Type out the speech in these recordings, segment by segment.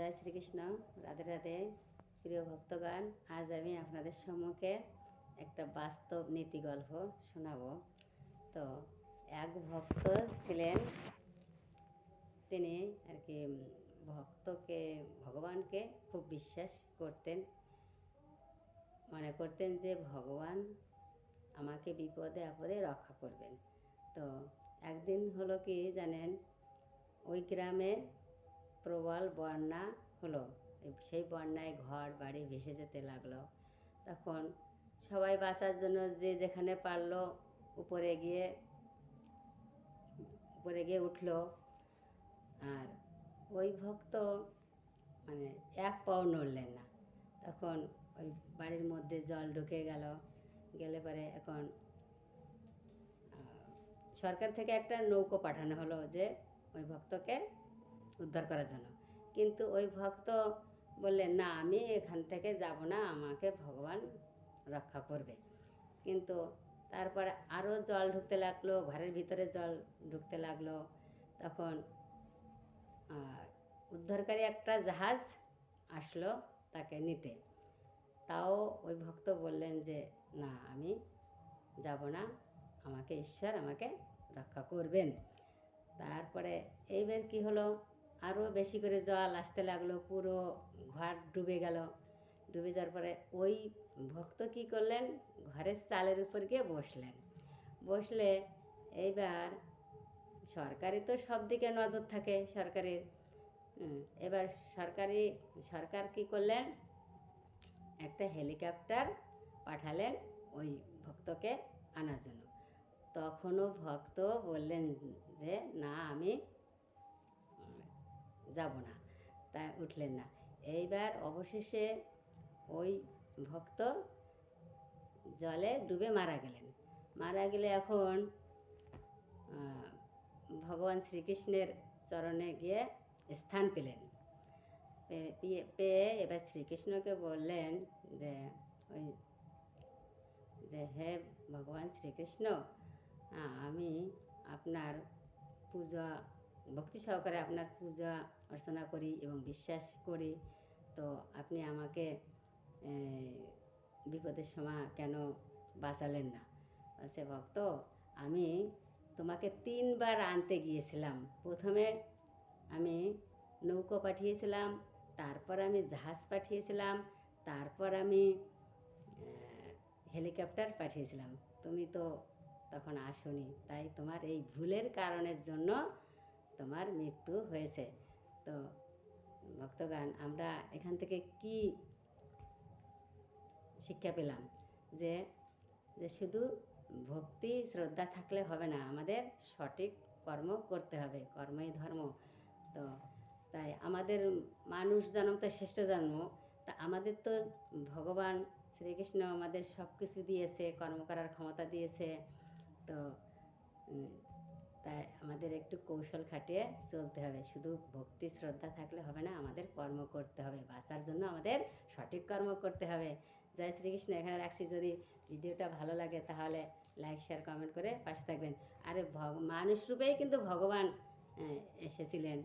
জয় শ্রীকৃষ্ণ। রাধে রাধে। প্রিয় ভক্তগণ, আজ আমি আপনাদের সম্মুখে একটা বাস্তব নীতি গল্প শোনাবো। তো এক ভক্ত ছিলেন, তিনি আর কি ভগবানকে খুব বিশ্বাস করতেন। মনে করতেন যে ভগবান আমাকে বিপদে আপদে রক্ষা করবেন। তো একদিন হলো কি জানেন, ওই গ্রামে প্রবল বন্যা হলো। সেই বন্যায় ঘর বাড়ি ভেসে যেতে লাগলো। তখন সবাই বাঁচার জন্য যে যেখানে পারলো উপরে গিয়ে উঠলো। আর ওই ভক্ত মানে এক পাও নড়লেন না। তখন ওই বাড়ির মধ্যে জল ঢুকে গেলে পরে এখন সরকার থেকে একটা নৌকো পাঠানো হলো যে ওই ভক্তকে উদ্ধার করার জন্য। কিন্তু ওই ভক্ত বললেন, না, আমি এখান থেকে যাব না, আমাকে ভগবান রক্ষা করবে। কিন্তু তারপরে আরও জল ঢুকতে লাগলো, ঘরের ভিতরে জল ঢুকতে লাগলো। তখন উদ্ধারকারী একটা জাহাজ আসলো তাকে নিতে। তাও ওই ভক্ত বললেন যে, না, আমি যাব না, আমাকে ঈশ্বর আমাকে রক্ষা করবেন। তারপরে এইবার কি হলো, আরও বেশি করে জল আসতে লাগলো, পুরো ঘর ডুবে গেল। ডুবে যাওয়ার পরে ওই ভক্ত কি করলেন, ঘরের চালের উপর গিয়ে বসলে এইবার সরকারি তো সব দিকে নজর থাকে সরকারের। এবার সরকার কি করলেন, একটা হেলিকপ্টার পাঠালেন ওই ভক্তকে আনার জন্য। তখনও ভক্ত বললেন যে, না, আমি যাব না, তাই উঠলেন না। এইবার অবশেষে ওই ভক্ত জলে ডুবে মারা গেলে এখন ভগবান শ্রীকৃষ্ণের চরণে গিয়ে স্থান পেলেন। পেয়ে এবার শ্রীকৃষ্ণকে বললেন যে হে ভগবান শ্রীকৃষ্ণ, আমি আপনার ভক্তি সহকারে আপনার পূজা অর্চনা করি এবং বিশ্বাস করি। তো আপনি আমাকে বিপদের সময় কেন বাঁচালেন না? বলছে ভক্ত, আমি তোমাকে 3 বার আনতে গিয়েছিলাম। প্রথমে আমি নৌকো পাঠিয়েছিলাম, তারপর আমি জাহাজ পাঠিয়েছিলাম, তারপর আমি হেলিকপ্টার পাঠিয়েছিলাম। তুমি তো তখন আসোনি, তাই তোমার এই ভুলের কারণের জন্য তোমার মৃত্যু হয়েছে। তো ভক্তগণ, আমরা এখান থেকে কি শিক্ষা পেলাম? যে শুধু ভক্তি শ্রদ্ধা থাকলে হবে না, আমাদের সঠিক কর্ম করতে হবে, কর্মই ধর্ম। তো তাই আমাদের মানুষ জন্ম তো শ্রেষ্ঠ জন্ম, তা আমাদের তো ভগবান শ্রীকৃষ্ণ আমাদের সব কিছু দিয়েছে, কর্ম করার ক্ষমতা দিয়েছে। তো তাই আমাদের একটু কৌশল খাটিয়ে চলতে হবে। শুধু ভক্তি শ্রদ্ধা থাকলে হবে না, আমাদের কর্ম করতে হবে। বাঁচার জন্য আমাদের সঠিক কর্ম করতে হবে। জয় শ্রীকৃষ্ণ। এখানে রাখছি। যদি ভিডিওটা ভালো লাগে তাহলে লাইক শেয়ার কমেন্ট করে পাশে থাকবেন। আরে মানুষ রূপেই কিন্তু ভগবান এসেছিলেন,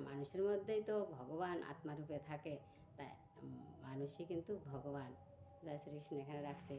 মানুষের মধ্যেই তো ভগবান আত্মারূপে থাকে। তাই মানুষই কিন্তু ভগবান। জয় শ্রীকৃষ্ণ। এখানে রাখছি।